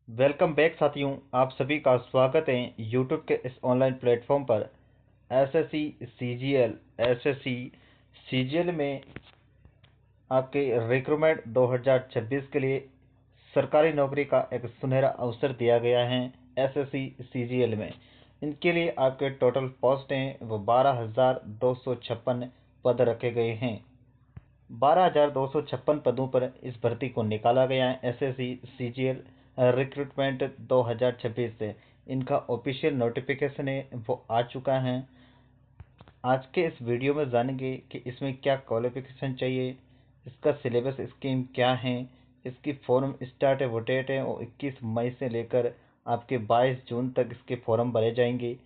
Welcome back साथियों, आप सभी का स्वागत है यूट्यूब के इस ऑनलाइन प्लेटफॉर्म पर। एसएससी सीजीएल एसएससी सीजीएल में आपके रिक्रूटमेंट 2026 के लिए सरकारी नौकरी का एक सुनहरा अवसर दिया गया है। एसएससी सीजीएल में इनके लिए आपके टोटल पोस्ट हैं वो 12,256 पद रखे गए हैं। 12,256 पदों पर इस भर्ती को निकाला गया है। एसएससी सीजीएल रिक्रूटमेंट 2026 से इनका ऑफिशियल नोटिफिकेशन है वो आ चुका है। आज के इस वीडियो में जानेंगे कि इसमें क्या क्वालिफिकेशन चाहिए, इसका सिलेबस स्कीम क्या है, इसकी फॉर्म स्टार्ट है वो डेट है और 21 मई से लेकर आपके 22 जून तक इसके फॉर्म भरे जाएंगे।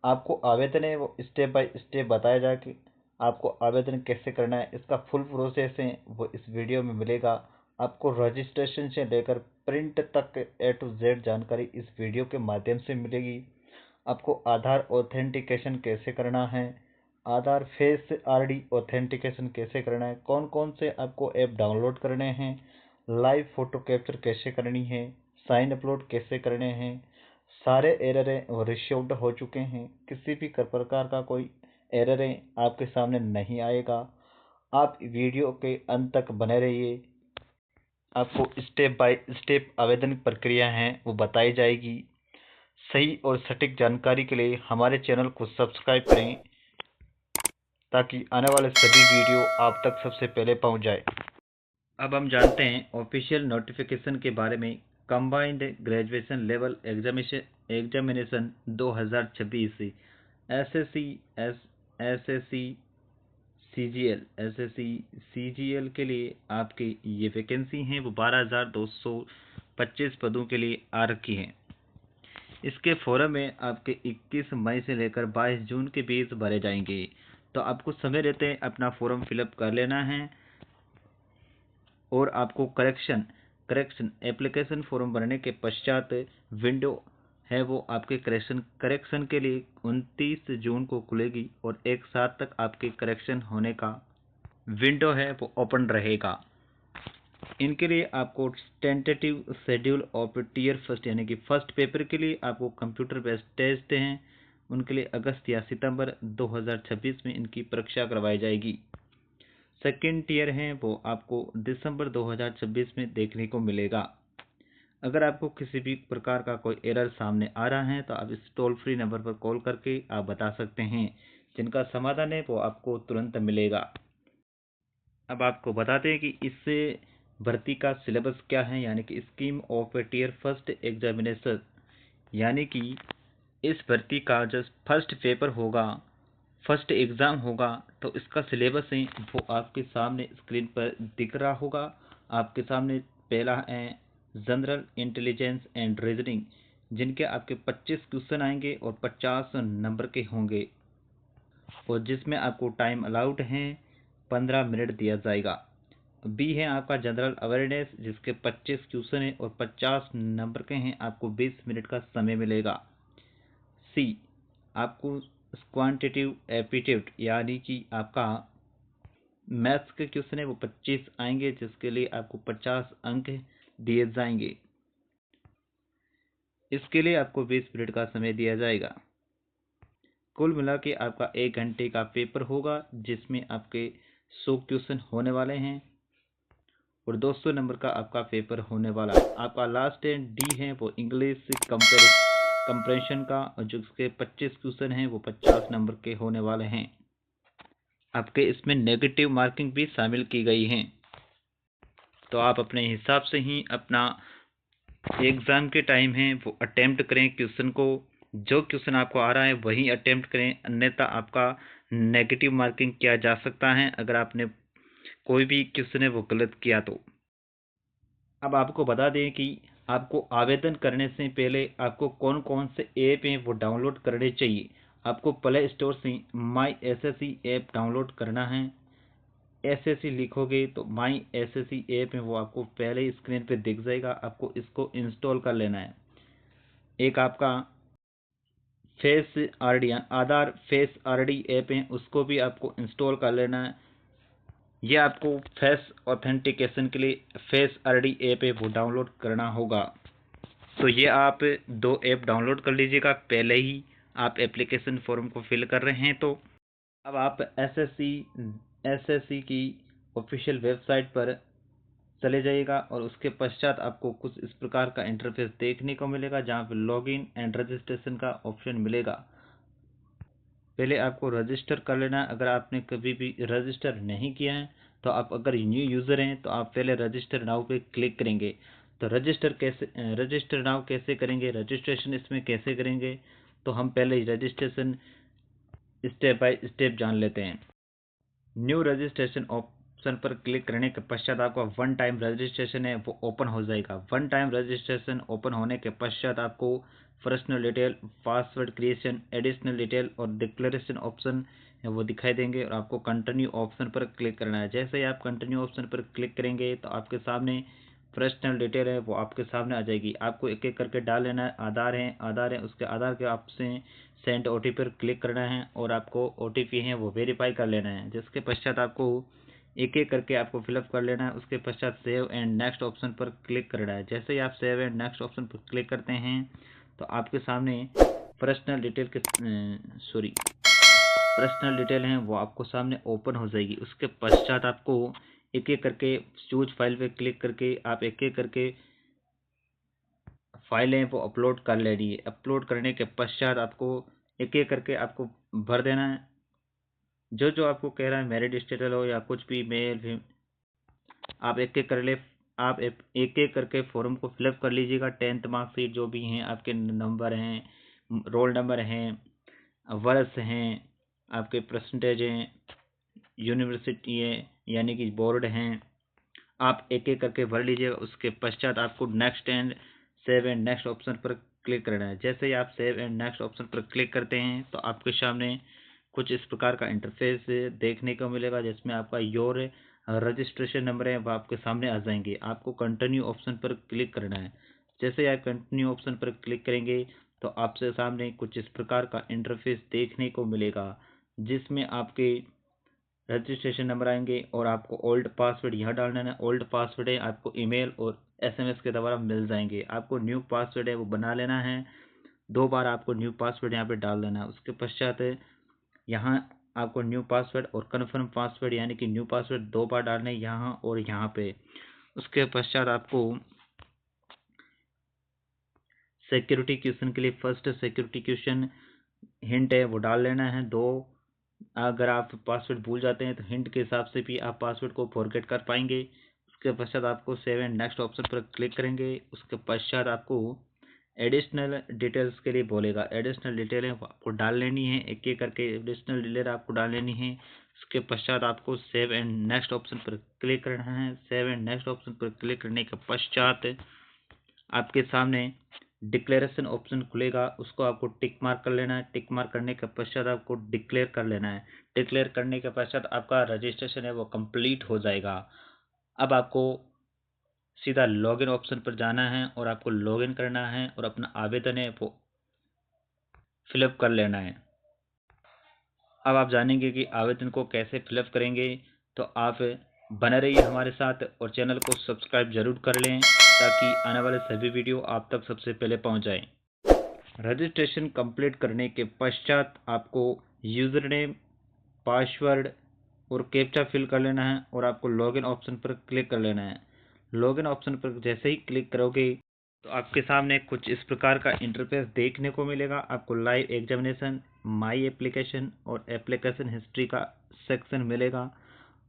आपको आवेदन है वो स्टेप बाय स्टेप बताया जाए कि आपको आवेदन कैसे करना है। इसका फुल प्रोसेस है वो इस वीडियो में मिलेगा। आपको रजिस्ट्रेशन से लेकर प्रिंट तक ए टू जेड जानकारी इस वीडियो के माध्यम से मिलेगी। आपको आधार ऑथेंटिकेशन कैसे करना है, आधार फेस आरडी ऑथेंटिकेशन कैसे करना है, कौन कौन से आपको ऐप डाउनलोड करने हैं, लाइव फोटो कैप्चर कैसे करनी है, साइन अपलोड कैसे करने हैं, सारे एरर रिशॉल्व हो चुके हैं। किसी भी प्रकार का कोई एरर आपके सामने नहीं आएगा। आप वीडियो के अंत तक बने रहिए। आपको स्टेप बाय स्टेप आवेदन प्रक्रिया है वो बताई जाएगी। सही और सटीक जानकारी के लिए हमारे चैनल को सब्सक्राइब करें ताकि आने वाले सभी वीडियो आप तक सबसे पहले पहुंच जाए। अब हम जानते हैं ऑफिशियल नोटिफिकेशन के बारे में। Combined graduation level examination 2026 SSC SSC CGL के लिए आपकी ये वैकेंसी हैं वो 12,225 पदों के लिए आ रखी हैं। इसके फॉर्म में आपके 21 मई से लेकर 22 जून के बीच भरे जाएंगे। तो आपको समय रहते हैं अपना फॉर्म फिलअप कर लेना है और आपको करेक्शन एप्लीकेशन फॉर्म भरने के पश्चात विंडो है वो आपके करेक्शन के लिए 29 जून को खुलेगी और एक साथ तक आपके करेक्शन होने का विंडो है वो ओपन रहेगा। इनके लिए आपको tentative schedule of tier first यानी कि फर्स्ट पेपर के लिए आपको कंप्यूटर बेस्ड टेस्ट हैं, उनके लिए अगस्त या सितंबर 2026 में इनकी परीक्षा करवाई जाएगी। सेकेंड टीयर हैं वो आपको दिसंबर 2026 में देखने को मिलेगा। अगर आपको किसी भी प्रकार का कोई एरर सामने आ रहा है तो आप इस टोल फ्री नंबर पर कॉल करके आप बता सकते हैं, जिनका समाधान है वो आपको तुरंत मिलेगा। अब आपको बताते हैं कि इससे भर्ती का सिलेबस क्या है, यानी कि scheme of tier first examination, यानी कि इस भर्ती का जो फर्स्ट पेपर होगा, फर्स्ट एग्ज़ाम होगा, तो इसका सिलेबस है वो आपके सामने स्क्रीन पर दिख रहा होगा। आपके सामने पहला है जनरल इंटेलिजेंस एंड रीजनिंग, जिनके आपके 25 क्वेश्चन आएंगे और 50 नंबर के होंगे और जिसमें आपको टाइम अलाउड है 15 मिनट दिया जाएगा। बी है आपका जनरल अवेयरनेस, जिसके 25 क्वेश्चन हैं और 50 नंबर के हैं, आपको 20 मिनट का समय मिलेगा। सी आपको क्वांटिटिव एप्टीट्यूड यानी कि आपका मैथ्स के क्वेश्चन है वो 25 आएंगे, जिसके लिए आपको 50 अंक दिए जाएंगे। इसके लिए आपको 20 मिनट का समय दिया जाएगा। कुल मिला के आपका 1 घंटे का पेपर होगा, जिसमें आपके 100 क्वेश्चन होने वाले हैं और 200 नंबर का आपका पेपर होने वाला है। आपका लास्ट है डी है वो इंग्लिश कंप्रेशन का, और जो उसके 25 क्वेश्चन हैं वो 50 नंबर के होने वाले हैं। आपके इसमें नेगेटिव मार्किंग भी शामिल की गई हैं, तो आप अपने हिसाब से ही अपना एग्ज़ाम के टाइम है वो अटेम्प्ट करें क्वेश्चन को। जो क्वेश्चन आपको आ रहा है वही अटेम्प्ट करें, अन्यथा आपका नेगेटिव मार्किंग किया जा सकता है अगर आपने कोई भी क्वेश्चन है वो गलत किया तो। अब आपको बता दें कि आपको आवेदन करने से पहले आपको कौन कौन से ऐप हैं वो डाउनलोड करने चाहिए। आपको प्ले स्टोर से माई एसएससी ऐप डाउनलोड करना है। एसएससी लिखोगे तो माई एसएससी ऐप है वो आपको पहले ही स्क्रीन पे दिख जाएगा। आपको इसको इंस्टॉल कर लेना है। एक आपका फेस आरडी आधार फेस आरडी ऐप है, उसको भी आपको इंस्टॉल कर लेना है। ये आपको फेस ऑथेंटिकेशन के लिए फेस आरडी ऐप है वो डाउनलोड करना होगा। तो ये आप 2 ऐप डाउनलोड कर लीजिएगा। पहले ही आप एप्लीकेशन फॉर्म को फिल कर रहे हैं तो अब आप एसएससी की ऑफिशियल वेबसाइट पर चले जाइएगा और उसके पश्चात आपको कुछ इस प्रकार का इंटरफेस देखने को मिलेगा, जहाँ पे लॉगिन एंड रजिस्ट्रेशन का ऑप्शन मिलेगा। पहले आपको रजिस्टर कर लेना है। अगर आपने कभी भी रजिस्टर नहीं किया है तो आप अगर न्यू यूज़र हैं तो आप पहले रजिस्टर नाउ पे क्लिक करेंगे। तो रजिस्टर नाउ कैसे करेंगे, रजिस्ट्रेशन इसमें कैसे करेंगे, तो हम पहले रजिस्ट्रेशन स्टेप बाय स्टेप जान लेते हैं। न्यू रजिस्ट्रेशन ऑप्शन पर क्लिक करने के पश्चात आपका वन टाइम रजिस्ट्रेशन है वो ओपन हो जाएगा। वन टाइम रजिस्ट्रेशन ओपन होने के पश्चात आपको personal detail, password creation, additional detail और डिक्लेरेशन ऑप्शन है वो दिखाई देंगे और आपको कंटिन्यू ऑप्शन पर क्लिक करना है। जैसे ही आप कंटिन्यू ऑप्शन पर क्लिक करेंगे तो आपके सामने पर्सनल डिटेल है वो आपके सामने आ जाएगी। आपको एक एक करके डाल लेना है। आधार है उसके आधार के आपसे सेंड ओटीपी पर क्लिक करना है और आपको ओटीपी है वो वेरीफाई कर लेना है। जिसके पश्चात आपको एक एक करके आपको फिलअप कर लेना है। उसके पश्चात सेव एंड नेक्स्ट ऑप्शन पर क्लिक करना है। जैसे ही आप सेव एंड नेक्स्ट ऑप्शन पर क्लिक करते हैं तो आपके सामने पर्सनल डिटेल के पर्सनल डिटेल हैं वो आपको सामने ओपन हो जाएगी। उसके पश्चात आपको एक एक करके चूज फाइल पे क्लिक करके आप एक एक करके फाइलें वो अपलोड कर लेनी है। अपलोड करने के पश्चात आपको एक एक करके आपको भर देना है। जो जो आपको कह रहा है मैरिड स्टेटस हो या कुछ भी मेल, आप एक एक कर ले आप एक एक करके फॉर्म को फिलअप कर लीजिएगा। 10th मार्कशीट जो भी हैं, आपके नंबर हैं, रोल नंबर हैं, वर्ष हैं, आपके परसेंटेज हैं, यूनिवर्सिटी है यानी कि बोर्ड हैं, आप एक एक करके भर लीजिएगा। उसके पश्चात आपको next and save and next option पर क्लिक करना है। जैसे ही आप सेव एंड नेक्स्ट ऑप्शन पर क्लिक करते हैं तो आपके सामने कुछ इस प्रकार का इंटरफेस देखने को मिलेगा, जिसमें आपका योर रजिस्ट्रेशन नंबर है वो आपके सामने आ जाएंगे। आपको कंटिन्यू ऑप्शन पर क्लिक करना है। जैसे ही आप कंटिन्यू ऑप्शन पर क्लिक करेंगे तो आपसे सामने कुछ इस प्रकार का इंटरफेस देखने को मिलेगा, जिसमें आपके रजिस्ट्रेशन नंबर आएंगे और आपको ओल्ड पासवर्ड यहाँ डालना है। ओल्ड पासवर्ड है आपको ईमेल और एसएमएस के द्वारा मिल जाएंगे। आपको न्यू पासवर्ड है वो बना लेना है। 2 बार आपको न्यू पासवर्ड यहाँ पे डाल देना है। उसके पश्चात यहाँ आपको न्यू पासवर्ड और कन्फर्म पासवर्ड यानी कि न्यू पासवर्ड 2 बार डालने यहाँ और यहाँ पे। उसके पश्चात आपको सिक्योरिटी क्वेश्चन के लिए फर्स्ट सिक्योरिटी क्वेश्चन हिंट है वो डाल लेना है 2। अगर आप पासवर्ड भूल जाते हैं तो हिंट के हिसाब से भी आप पासवर्ड को फॉरगेट कर पाएंगे। उसके पश्चात आपको सेव एंड नेक्स्ट ऑप्शन पर क्लिक करेंगे। उसके पश्चात आपको एडिशनल डिटेल्स के लिए बोलेगा। एडिशनल डिटेल है आपको डाल लेनी है। एक एक करके एडिशनल डिटेल आपको डाल लेनी है। उसके पश्चात आपको सेव एंड नेक्स्ट ऑप्शन पर क्लिक करना है। सेव एंड नेक्स्ट ऑप्शन पर क्लिक करने के पश्चात आपके सामने डिक्लेरेशन ऑप्शन खुलेगा, उसको आपको टिक मार्क कर लेना है। टिक मार्क करने के पश्चात आपको डिक्लेयर कर लेना है। डिक्लेयर करने के पश्चात आपका रजिस्ट्रेशन है वो कंप्लीट हो जाएगा। अब आपको सीधा लॉगिन ऑप्शन पर जाना है और आपको लॉगिन करना है और अपना आवेदन है वो फिलअप कर लेना है। अब आप जानेंगे कि आवेदन को कैसे फिलअप करेंगे, तो आप बने रहिए हमारे साथ और चैनल को सब्सक्राइब जरूर कर लें ताकि आने वाले सभी वीडियो आप तक सबसे पहले पहुंच जाएं। रजिस्ट्रेशन कंप्लीट करने के पश्चात आपको यूज़र नेम, पासवर्ड और कैप्चा फिल कर लेना है और आपको लॉगिन ऑप्शन पर क्लिक कर लेना है। लॉगिन ऑप्शन पर जैसे ही क्लिक करोगे तो आपके सामने कुछ इस प्रकार का इंटरफेस देखने को मिलेगा। आपको लाइव एग्जामिनेशन, माई एप्लीकेशन और एप्लीकेशन हिस्ट्री का सेक्शन मिलेगा।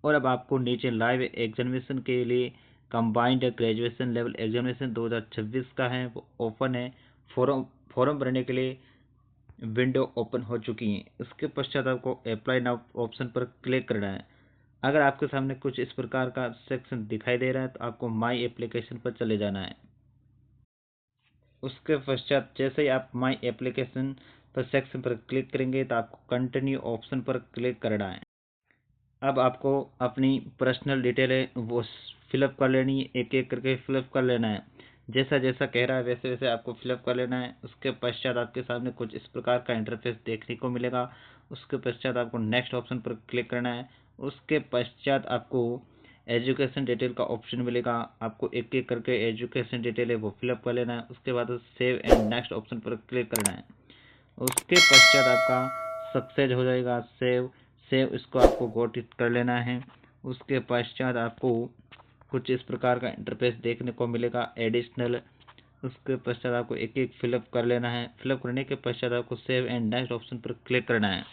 और अब आपको नीचे लाइव एग्जामिनेशन के लिए कंबाइंड ग्रेजुएशन लेवल एग्जामिनेशन 2026 का है वो ओपन है। फॉर्म भरने के लिए विंडो ओपन हो चुकी है। इसके पश्चात आपको अप्लाई नाउ ऑप्शन पर क्लिक करना है। अगर आपके सामने कुछ इस प्रकार का सेक्शन दिखाई दे रहा है तो आपको माई एप्लीकेशन पर चले जाना है। उसके पश्चात जैसे ही आप माई एप्लीकेशन पर सेक्शन पर क्लिक करेंगे तो आपको कंटिन्यू ऑप्शन पर क्लिक करना है। अब आपको अपनी पर्सनल डिटेल है वो फिलअप कर लेनी है। एक एक करके फिलअप कर लेना है। जैसा जैसा कह रहा है वैसे वैसे आपको फिलअप कर लेना है। उसके पश्चात आपके सामने कुछ इस प्रकार का इंटरफेस देखने को मिलेगा। उसके पश्चात आपको नेक्स्ट ऑप्शन पर क्लिक करना है। उसके पश्चात आपको एजुकेशन डिटेल का ऑप्शन मिलेगा, आपको एक एक करके एजुकेशन डिटेल है वो फिलअप कर लेना है। उसके बाद सेव एंड नेक्स्ट ऑप्शन पर क्लिक करना है। उसके पश्चात आपका सक्सेस हो जाएगा। सेव इसको आपको गॉट इट कर लेना है। उसके पश्चात आपको कुछ इस प्रकार का इंटरफेस देखने को मिलेगा एडिशनल। उसके पश्चात आपको एक एक फिलअप कर लेना है। फिलअप करने के पश्चात आपको सेव एंड नेक्स्ट ऑप्शन पर क्लिक करना है।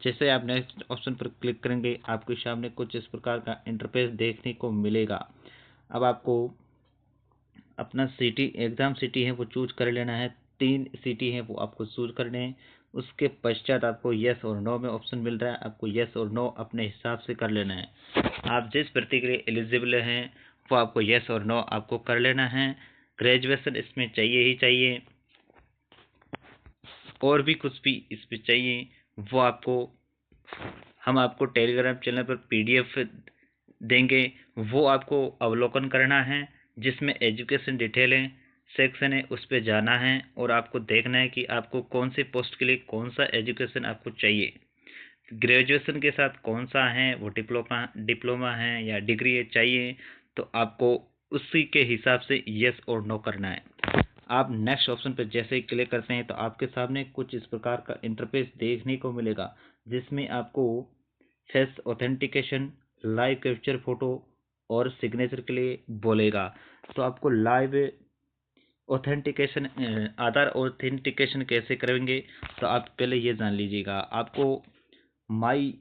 जैसे आप नेक्स्ट ऑप्शन पर क्लिक करेंगे आपके सामने कुछ इस प्रकार का इंटरफेस देखने को मिलेगा। अब आपको अपना सिटी एग्ज़ाम सिटी है वो चूज कर लेना है। 3 सिटी है वो आपको चूज करने हैं। उसके पश्चात आपको येस और नो में ऑप्शन मिल रहा है, आपको येस और नो अपने हिसाब से कर लेना है। आप जिस भर्ती के लिए एलिजिबल हैं वो आपको येस और नो आपको कर लेना है। ग्रेजुएशन इसमें चाहिए ही चाहिए, और भी कुछ भी इस पर चाहिए वो हम आपको टेलीग्राम चैनल पर PDF देंगे, वो आपको अवलोकन करना है, जिसमें एजुकेशन डिटेल है सेक्शन है, उस पर जाना है और आपको देखना है कि आपको कौन सी पोस्ट के लिए कौन सा एजुकेशन आपको चाहिए। ग्रेजुएशन के साथ कौन सा है वो डिप्लोमा है या डिग्री है चाहिए, तो आपको उसी के हिसाब से यस और नो करना है। आप नेक्स्ट ऑप्शन पर जैसे ही क्लिक करते हैं तो आपके सामने कुछ इस प्रकार का इंटरफेस देखने को मिलेगा, जिसमें आपको face authentication, live capture photo और सिग्नेचर के लिए बोलेगा। तो आपको लाइव ऑथेंटिकेशन आधार ऑथेंटिकेशन कैसे करेंगे, तो आप पहले ये जान लीजिएगा। आपको माई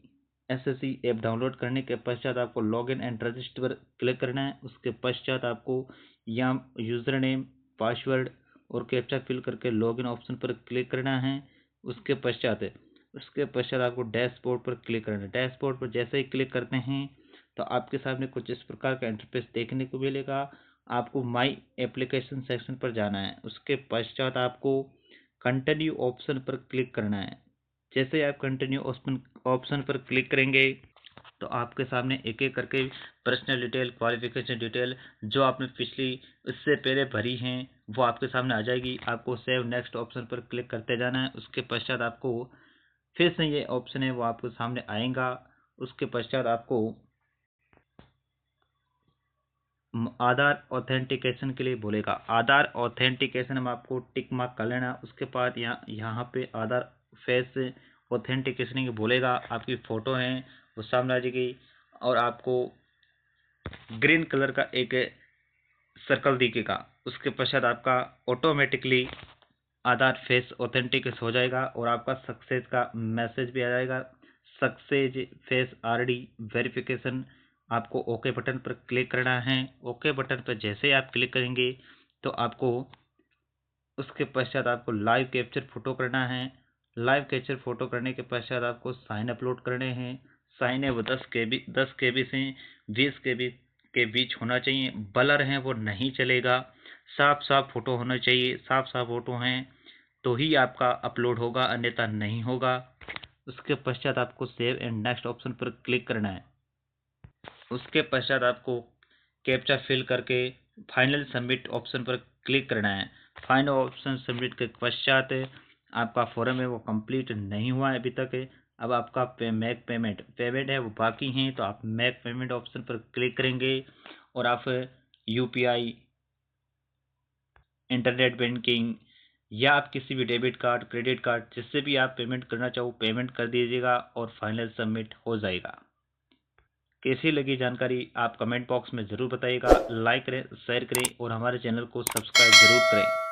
SSC ऐप डाउनलोड करने के पश्चात आपको लॉगिन एंड रजिस्टर पर क्लिक करना है। उसके पश्चात आपको यहाँ यूज़र नेम, पासवर्ड और कैप्चा फिल करके लॉगिन ऑप्शन पर क्लिक करना है। उसके पश्चात आपको डैशबोर्ड पर क्लिक करना है। डैशबोर्ड पर जैसे ही क्लिक करते हैं तो आपके सामने कुछ इस प्रकार का इंटरफेस देखने को मिलेगा। आपको माई एप्लीकेशन सेक्शन पर जाना है। उसके पश्चात आपको कंटिन्यू ऑप्शन पर क्लिक करना है। जैसे आप कंटिन्यू ऑप्शन पर क्लिक करेंगे तो आपके सामने एक एक करके पर्सनल डिटेल, क्वालिफिकेशन डिटेल जो आपने पिछली इससे पहले भरी हैं वो आपके सामने आ जाएगी। आपको सेव नेक्स्ट ऑप्शन पर क्लिक करते जाना है। उसके पश्चात आपको फिर से ये ऑप्शन है वो आपके सामने आएगा। उसके पश्चात आपको आधार ऑथेंटिकेशन के लिए बोलेगा। आधार ऑथेंटिकेशन में आपको टिक मार्क कर लेना। उसके बाद यहाँ पे आधार फेस ऑथेंटिकेशन के बोलेगा। आपकी फ़ोटो है वो सामने आ जाएगी और आपको ग्रीन कलर का एक सर्कल दिखेगा। उसके पश्चात आपका ऑटोमेटिकली आधार फेस ऑथेंटिकेट हो जाएगा और आपका सक्सेस का मैसेज भी आ जाएगा। Success face RD verification. आपको ओके बटन पर क्लिक करना है। ओके बटन पर जैसे आप क्लिक करेंगे तो आपको उसके पश्चात आपको लाइव कैप्चर फोटो करना है। लाइव कैप्चर फोटो करने के पश्चात आपको साइन अपलोड करने हैं। साइन है वो 10 KB से 20 KB के बीच होना चाहिए। ब्लर है वो नहीं चलेगा। साफ साफ फोटो होना चाहिए। साफ साफ फोटो हैं तो ही आपका अपलोड होगा, अन्यथा नहीं होगा। उसके पश्चात आपको सेव एंड नेक्स्ट ऑप्शन पर क्लिक करना है। उसके पश्चात आपको कैप्चा फिल करके फाइनल सबमिट ऑप्शन पर क्लिक करना है। फाइनल ऑप्शन सबमिट के पश्चात आपका फॉर्म है वो कंप्लीट नहीं हुआ है अभी तक। अब आपका मेक पेमेंट है वो बाकी हैं, तो आप मेक पेमेंट ऑप्शन पर क्लिक करेंगे और आप UPI, इंटरनेट बैंकिंग या आप किसी भी डेबिट कार्ड, क्रेडिट कार्ड जिससे भी आप पेमेंट करना चाहो पेमेंट कर दीजिएगा और फाइनल सबमिट हो जाएगा। कैसी लगी जानकारी आप कमेंट बॉक्स में ज़रूर बताइएगा। लाइक करें, शेयर करें और हमारे चैनल को सब्सक्राइब ज़रूर करें।